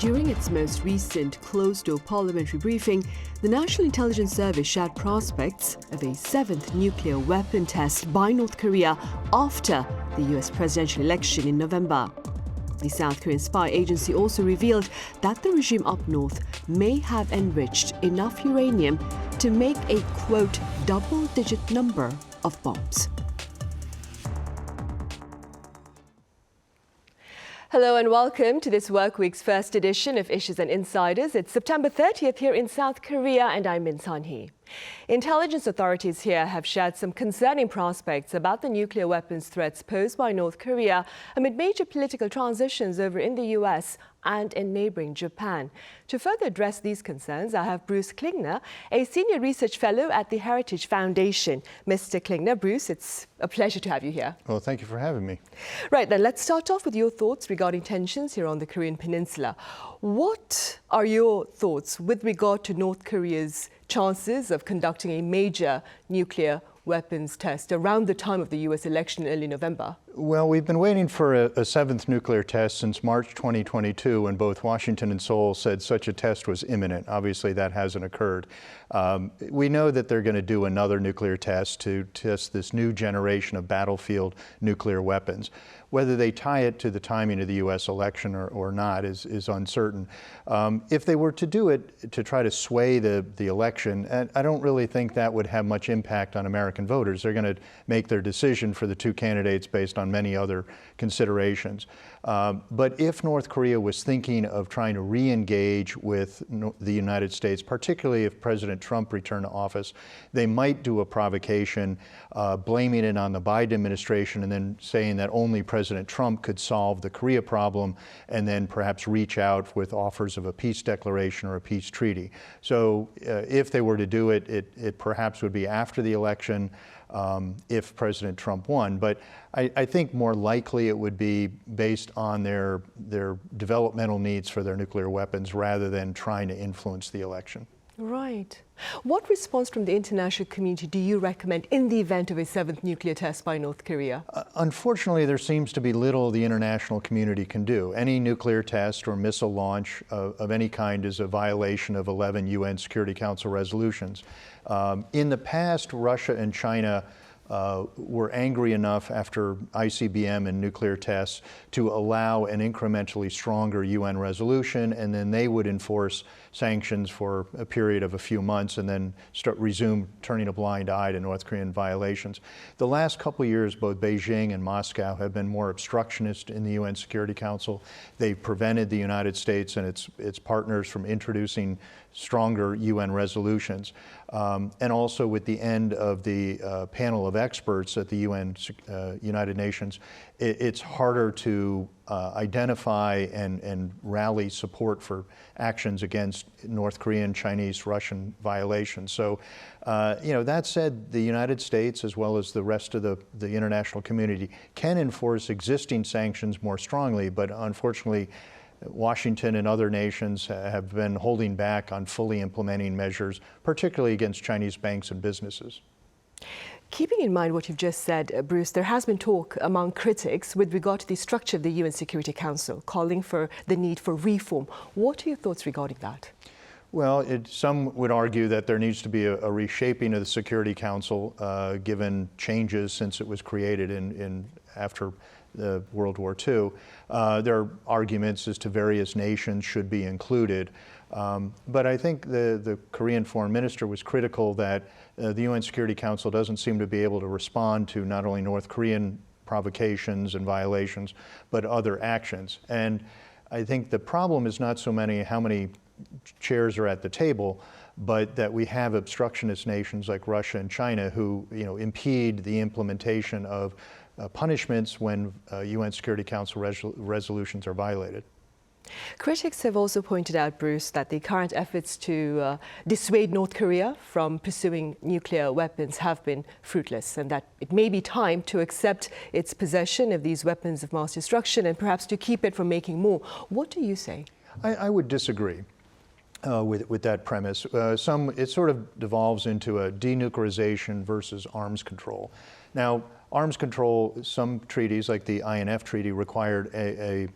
During its most recent closed-door parliamentary briefing, the National Intelligence Service shared prospects of a seventh nuclear weapon test by North Korea after the US presidential election in November. The South Korean spy agency also revealed that the regime up north may have enriched enough uranium to make a, quote, double-digit number of bombs. Hello and welcome to this Workweek's first edition of Issues and Insiders. It's September 30th here in South Korea and I'm in Sunhee. Intelligence authorities here have shared some concerning prospects about the nuclear weapons threats posed by North Korea amid major political transitions over in the US and in neighboring Japan. To further address these concerns, I have Bruce Klingner, a senior research fellow at the Heritage Foundation. Mr. Klingner, Bruce, it's a pleasure to have you here. Well, thank you for having me. Right, then let's start off with your thoughts regarding tensions here on the Korean peninsula. What are your thoughts with regard to North Korea's chances of conducting a major nuclear weapons test around the time of the US election in early November? Well, we've been waiting for a seventh nuclear test since March 2022, when both Washington and Seoul said such a test was imminent. Obviously, that hasn't occurred. We know that they're going to do another nuclear test to test this new generation of battlefield nuclear weapons. Whether they tie it to the timing of the US election or not is uncertain. If they were to do it to try to sway the election, I don't really think that would have much impact on American voters. They're going to make their decision for the two candidates based on many other considerations. But if North Korea was thinking of trying to re-engage with the United States, particularly if President Trump returned to office, they might do a provocation, blaming it on the Biden administration and then saying that only President Trump could solve the Korea problem, and then perhaps reach out with offers of a peace declaration or a peace treaty. So if they were to do it, it perhaps would be after the election, if President Trump won. But I think more likely it would be based on their developmental needs for their nuclear weapons rather than trying to influence the election. Right. What response from the international community do you recommend in the event of a seventh nuclear test by North Korea? Unfortunately, there seems to be little the international community can do. Any nuclear test or missile launch of any kind is a violation of 11 UN Security Council resolutions. In the past, Russia and China were angry enough after ICBM and nuclear tests to allow an incrementally stronger UN resolution, and then they would enforce sanctions for a period of a few months and then resume turning a blind eye to North Korean violations. The last couple of years, both Beijing and Moscow have been more obstructionist in the UN Security Council. They've prevented the United States and its partners from introducing stronger UN resolutions. And also with the end of the panel of experts at the United Nations, it's harder to identify and rally support for actions against North Korean, Chinese, Russian violations. So, that said, the United States, as well as the rest of the international community, can enforce existing sanctions more strongly, but unfortunately, Washington and other nations have been holding back on fully implementing measures, particularly against Chinese banks and businesses. Keeping in mind what you've just said, Bruce, there has been talk among critics with regard to the structure of the UN Security Council, calling for the need for reform. What are your thoughts regarding that? Well, some would argue that there needs to be a reshaping of the Security Council, given changes since it was created after World War II. There are arguments as to various nations should be included. But I think the Korean foreign minister was critical that the UN Security Council doesn't seem to be able to respond to not only North Korean provocations and violations, but other actions. And I think the problem is not so many how many chairs are at the table, but that we have obstructionist nations like Russia and China who impede the implementation of punishments when UN Security Council resolutions are violated. Critics have also pointed out, Bruce, that the current efforts to dissuade North Korea from pursuing nuclear weapons have been fruitless, and that it may be time to accept its possession of these weapons of mass destruction and perhaps to keep it from making more. What do you say? I would disagree with that premise. It sort of devolves into a denuclearization versus arms control. Now, arms control, some treaties like the INF Treaty required a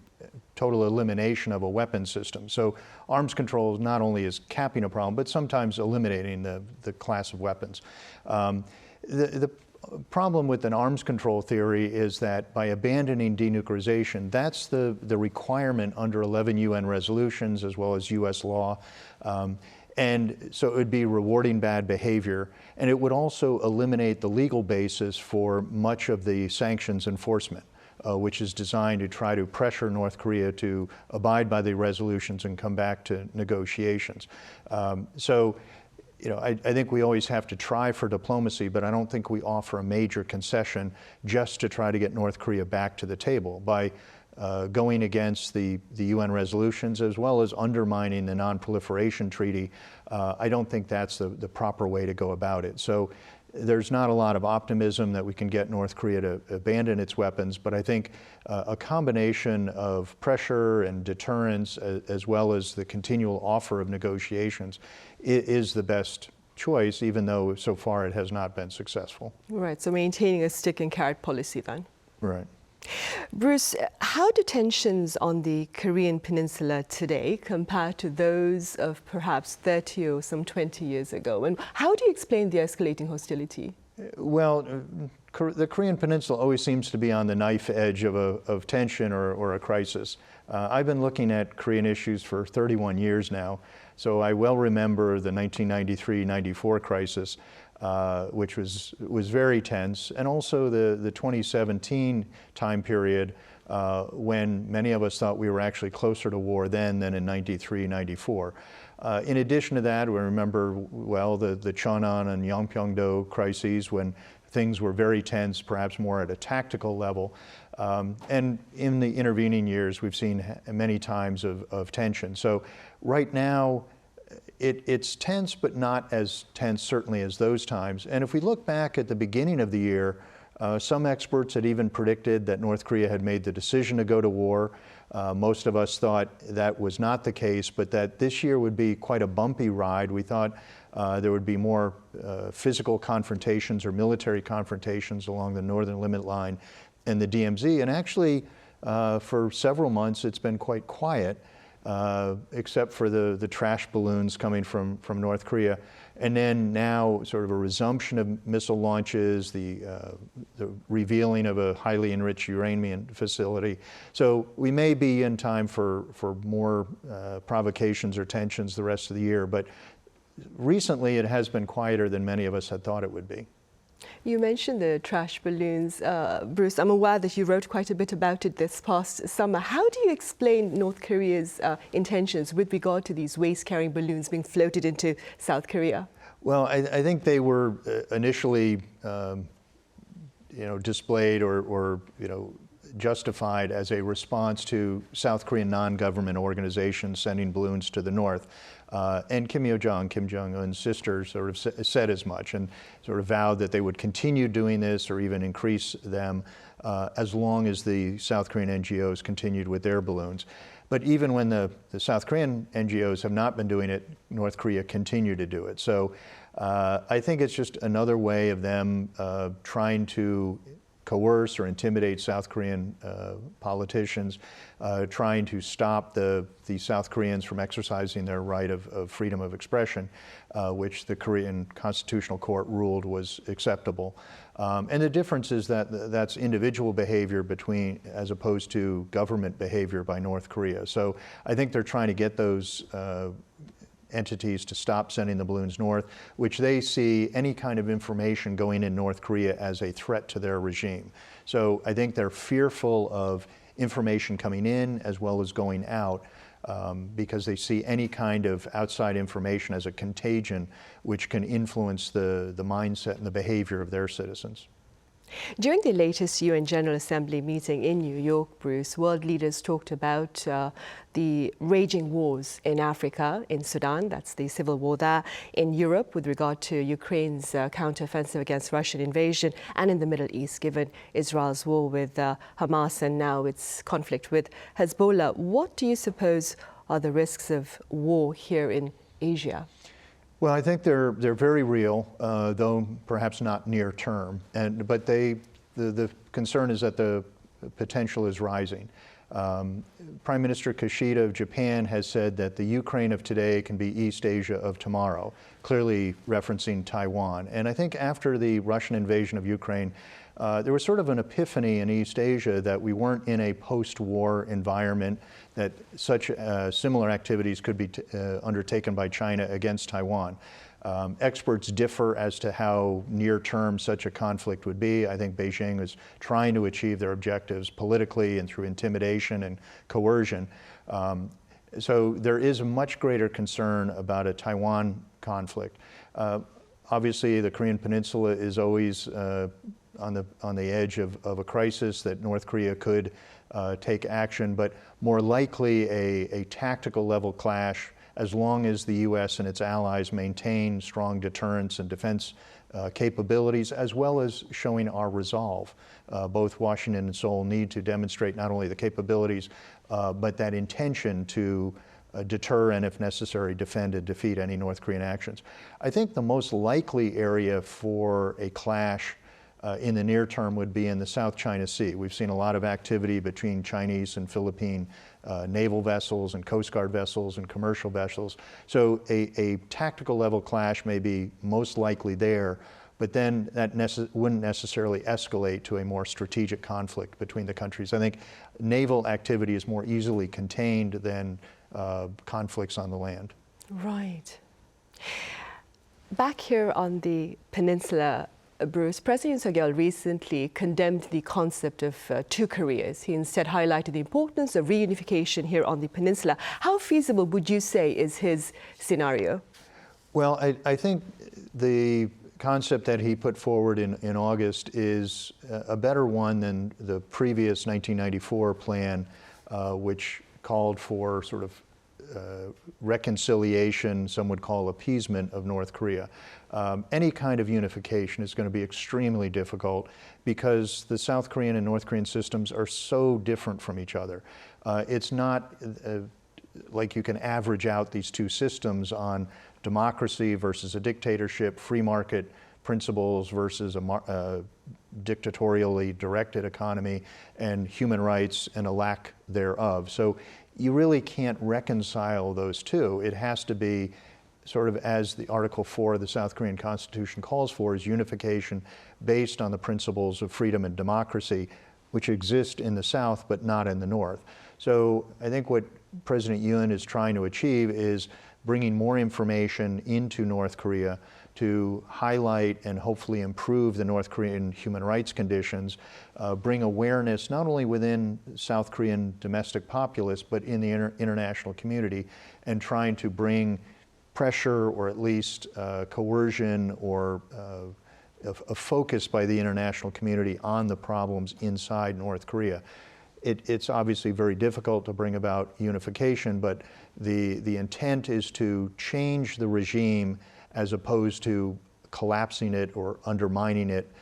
total elimination of a weapon system. So arms control not only is capping a problem, but sometimes eliminating the class of weapons. The problem with an arms control theory is that by abandoning denuclearization, that's the requirement under 11 UN resolutions as well as US law. And so it would be rewarding bad behavior, and it would also eliminate the legal basis for much of the sanctions enforcement, which is designed to try to pressure North Korea to abide by the resolutions and come back to negotiations. I think we always have to try for diplomacy, but I don't think we offer a major concession just to try to get North Korea back to the table by going against the UN resolutions as well as undermining the non-proliferation treaty. I don't think that's the proper way to go about it. So there's not a lot of optimism that we can get North Korea to abandon its weapons, but I think a combination of pressure and deterrence as well as the continual offer of negotiations is the best choice, even though so far it has not been successful. Right, so maintaining a stick and carrot policy then. Right. Bruce, how do tensions on the Korean peninsula today compare to those of perhaps 30 or some 20 years ago? And how do you explain the escalating hostility? Well, the Korean peninsula always seems to be on the knife edge of tension or a crisis. I've been looking at Korean issues for 31 years now, so I well remember the 1993-94 crisis, which was very tense, and also the 2017 time period when many of us thought we were actually closer to war then than in 93-94. In addition to that, we remember well the Cheonan and Yeonpyeong-do crises when things were very tense, perhaps more at a tactical level. And in the intervening years, we've seen many times of tension. So right now, it's tense, but not as tense certainly as those times. And if we look back at the beginning of the year, some experts had even predicted that North Korea had made the decision to go to war. Most of us thought that was not the case, but that this year would be quite a bumpy ride. We thought there would be more physical confrontations or military confrontations along the northern limit line and the DMZ. And actually, for several months, it's been quite quiet, except for the trash balloons coming from North Korea. And then now sort of a resumption of missile launches, the revealing of a highly enriched uranium facility. So we may be in time for more provocations or tensions the rest of the year, but recently it has been quieter than many of us had thought it would be. You mentioned the trash balloons. Bruce, I'm aware that you wrote quite a bit about it this past summer. How do you explain North Korea's intentions with regard to these waste-carrying balloons being floated into South Korea? Well, I think they were initially, displayed or justified as a response to South Korean non-government organizations sending balloons to the north. And Kim Jong-un's sister, sort of said as much and sort of vowed that they would continue doing this or even increase them as long as the South Korean NGOs continued with their balloons. But even when the South Korean NGOs have not been doing it, North Korea continued to do it. So I think it's just another way of them trying to coerce or intimidate South Korean politicians, trying to stop the South Koreans from exercising their right of freedom of expression, which the Korean Constitutional Court ruled was acceptable. And the difference is that that's individual behavior as opposed to government behavior by North Korea. So I think they're trying to get those entities to stop sending the balloons north, which they see any kind of information going in North Korea as a threat to their regime. So I think they're fearful of information coming in as well as going out because they see any kind of outside information as a contagion which can influence the mindset and the behavior of their citizens. During the latest UN General Assembly meeting in New York, Bruce, world leaders talked about the raging wars in Africa, in Sudan, that's the civil war there, in Europe with regard to Ukraine's counteroffensive against Russian invasion, and in the Middle East, given Israel's war with Hamas and now its conflict with Hezbollah. What do you suppose are the risks of war here in Asia? Well, I think they're very real, though perhaps not near term. But the concern is that the potential is rising. Prime Minister Kishida of Japan has said that the Ukraine of today can be East Asia of tomorrow, clearly referencing Taiwan. And I think after the Russian invasion of Ukraine, there was sort of an epiphany in East Asia that we weren't in a post-war environment, that such similar activities could be undertaken by China against Taiwan. Experts differ as to how near-term such a conflict would be. I think Beijing is trying to achieve their objectives politically and through intimidation and coercion. So there is a much greater concern about a Taiwan conflict. Obviously, the Korean Peninsula is always on the edge of a crisis that North Korea could take action, but more likely a tactical level clash, as long as the U.S. and its allies maintain strong deterrence and defense capabilities, as well as showing our resolve. Both Washington and Seoul need to demonstrate not only the capabilities, but that intention to deter and, if necessary, defend and defeat any North Korean actions. I think the most likely area for a clash in the near term would be in the South China Sea. We've seen a lot of activity between Chinese and Philippine naval vessels and Coast Guard vessels and commercial vessels. So a tactical level clash may be most likely there, but then that wouldn't necessarily escalate to a more strategic conflict between the countries. I think naval activity is more easily contained than conflicts on the land. Right. Back here on the peninsula, Bruce, President Seol recently condemned the concept of two Koreas. He instead highlighted the importance of reunification here on the peninsula. How feasible would you say is his scenario? Well, I think the concept that he put forward in August is a better one than the previous 1994 plan, which called for sort of reconciliation, some would call appeasement of North Korea. Any kind of unification is going to be extremely difficult because the South Korean and North Korean systems are so different from each other. It's not like you can average out these two systems on democracy versus a dictatorship, free market principles versus a dictatorially directed economy, and human rights and a lack thereof. So you really can't reconcile those two. It has to be sort of as the Article 4 of the South Korean Constitution calls for, is unification based on the principles of freedom and democracy, which exist in the South but not in the North. So I think what President Yoon is trying to achieve is bringing more information into North Korea to highlight and hopefully improve the North Korean human rights conditions, bring awareness not only within South Korean domestic populace, but in the international community, and trying to bring pressure or at least coercion or a focus by the international community on the problems inside North Korea. It's obviously very difficult to bring about unification, but the intent is to change the regime as opposed to collapsing it or undermining it.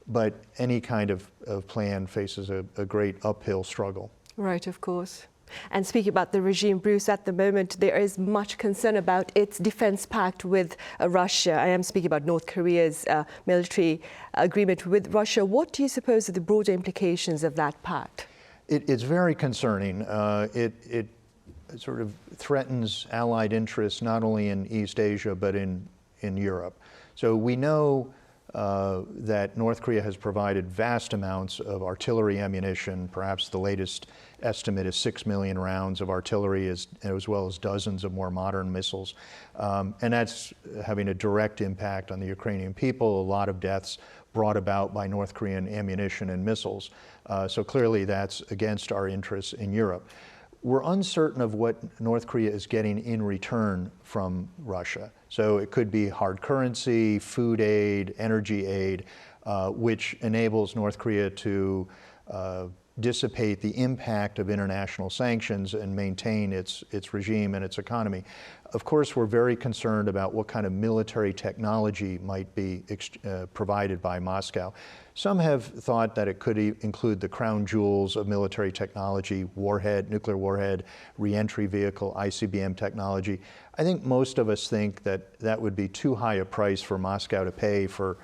But any kind of plan faces a great uphill struggle. Right, of course. And speaking about the regime, Bruce, at the moment there is much concern about its defense pact with Russia. I am speaking about North Korea's military agreement with Russia. What do you suppose are the broader implications of that pact? It's very concerning. It sort of threatens allied interests not only in East Asia but in Europe. So we know that North Korea has provided vast amounts of artillery ammunition. Perhaps the latest estimate is 6 million rounds of artillery, as well as dozens of more modern missiles. And that's having a direct impact on the Ukrainian people. A lot of deaths brought about by North Korean ammunition and missiles. So clearly that's against our interests in Europe. We're uncertain of what North Korea is getting in return from Russia. So it could be hard currency, food aid, energy aid, which enables North Korea to dissipate the impact of international sanctions and maintain its regime and its economy. Of course, we're very concerned about what kind of military technology might be provided by Moscow. Some have thought that it could include the crown jewels of military technology, warhead, nuclear warhead, reentry vehicle, ICBM technology. I think most of us think that that would be too high a price for Moscow to pay for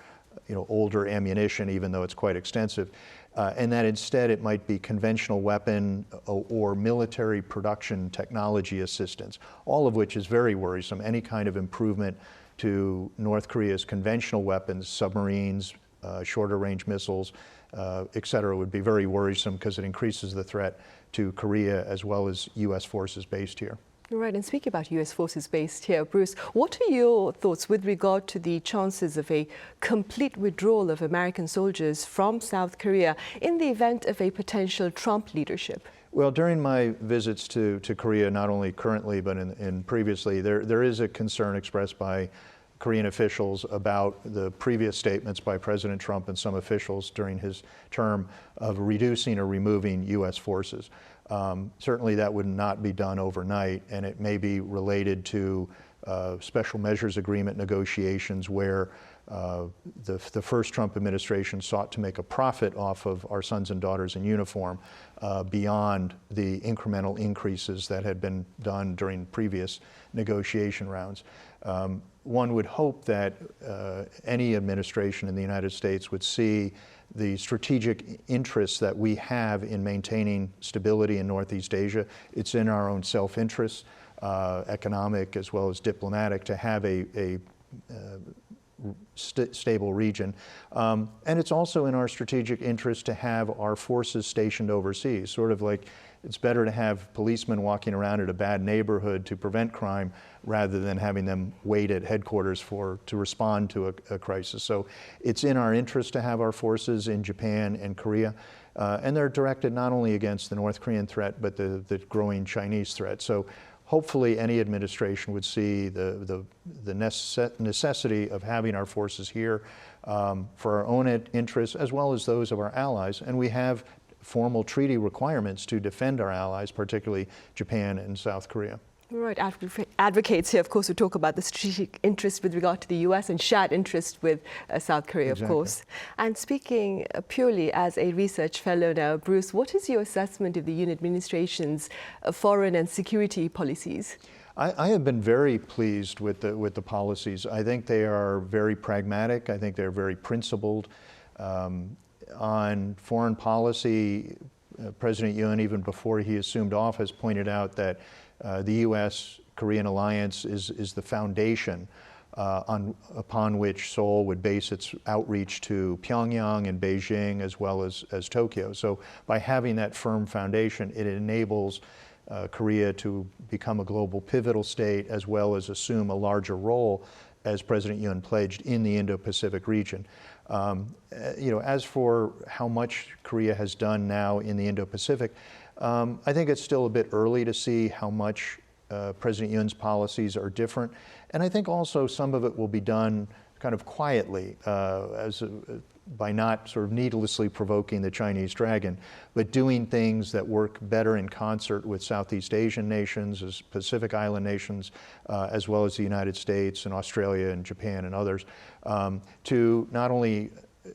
older ammunition, even though it's quite extensive. and that instead it might be conventional weapon or military production technology assistance, all of which is very worrisome. Any kind of improvement to North Korea's conventional weapons, submarines, shorter range missiles, et cetera, would be very worrisome because it increases the threat to Korea as well as U.S. forces based here. Right, and speaking about U.S. forces based here, Bruce, what are your thoughts with regard to the chances of a complete withdrawal of American soldiers from South Korea in the event of a potential Trump leadership? Well, during my visits to Korea, not only currently but in previously, there is a concern expressed by Korean officials about the previous statements by President Trump and some officials during his term of reducing or removing U.S. forces. Certainly that would not be done overnight, and it may be related to special measures agreement negotiations where the first Trump administration sought to make a profit off of our sons and daughters in uniform beyond the incremental increases that had been done during previous negotiation rounds. One would hope that any administration in the United States would see the strategic interests that we have in maintaining stability in Northeast Asia. It's in our own self-interest, economic as well as diplomatic, to have a stable region. And it's also in our strategic interest to have our forces stationed overseas, sort of like it's better to have policemen walking around at a bad neighborhood to prevent crime rather than having them wait at headquarters to respond to a crisis. So it's in our interest to have our forces in Japan and Korea, and they're directed not only against the North Korean threat, but the growing Chinese threat. So hopefully any administration would see the necessity of having our forces here for our own interests as well as those of our allies. And we have formal treaty requirements to defend our allies, particularly Japan and South Korea. Right. Advocates here, of course, will talk about the strategic interest with regard to the U.S. and shared interest with South Korea, Exactly. of course. And speaking purely as a research fellow now, Bruce, what is your assessment of the Yoon administration's foreign and security policies? I have been very pleased with the policies. I think they are very pragmatic. I think they're very principled. On foreign policy, President Yoon, even before he assumed office, pointed out that the U.S.-Korean alliance is the foundation upon which Seoul would base its outreach to Pyongyang and Beijing as well as Tokyo. So by having that firm foundation, it enables Korea to become a global pivotal state as well as assume a larger role as President Yoon pledged in the Indo-Pacific region. As for how much Korea has done now in the Indo-Pacific, I think it's still a bit early to see how much President Yoon's policies are different. And I think also some of it will be done kind of quietly by not sort of needlessly provoking the Chinese dragon, but doing things that work better in concert with Southeast Asian nations, as Pacific Island nations, as well as the United States and Australia and Japan and others, to not only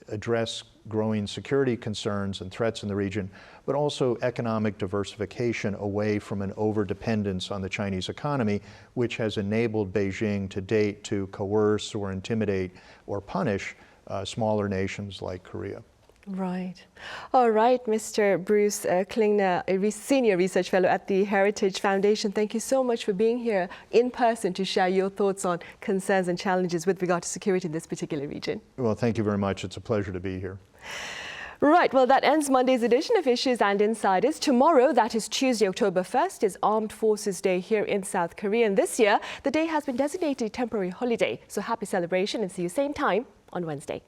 address growing security concerns and threats in the region, but also economic diversification away from an overdependence on the Chinese economy, which has enabled Beijing to date to coerce or intimidate or punish smaller nations like Korea. Right. All right, Mr. Bruce Klingner, a senior research fellow at the Heritage Foundation. Thank you so much for being here in person to share your thoughts on concerns and challenges with regard to security in this particular region. Well, thank you very much. It's a pleasure to be here. Right, well, that ends Monday's edition of Issues and Insiders. Tomorrow, that is Tuesday, October 1st, is Armed Forces Day here in South Korea. And this year, the day has been designated a temporary holiday. So happy celebration and see you same time on Wednesday.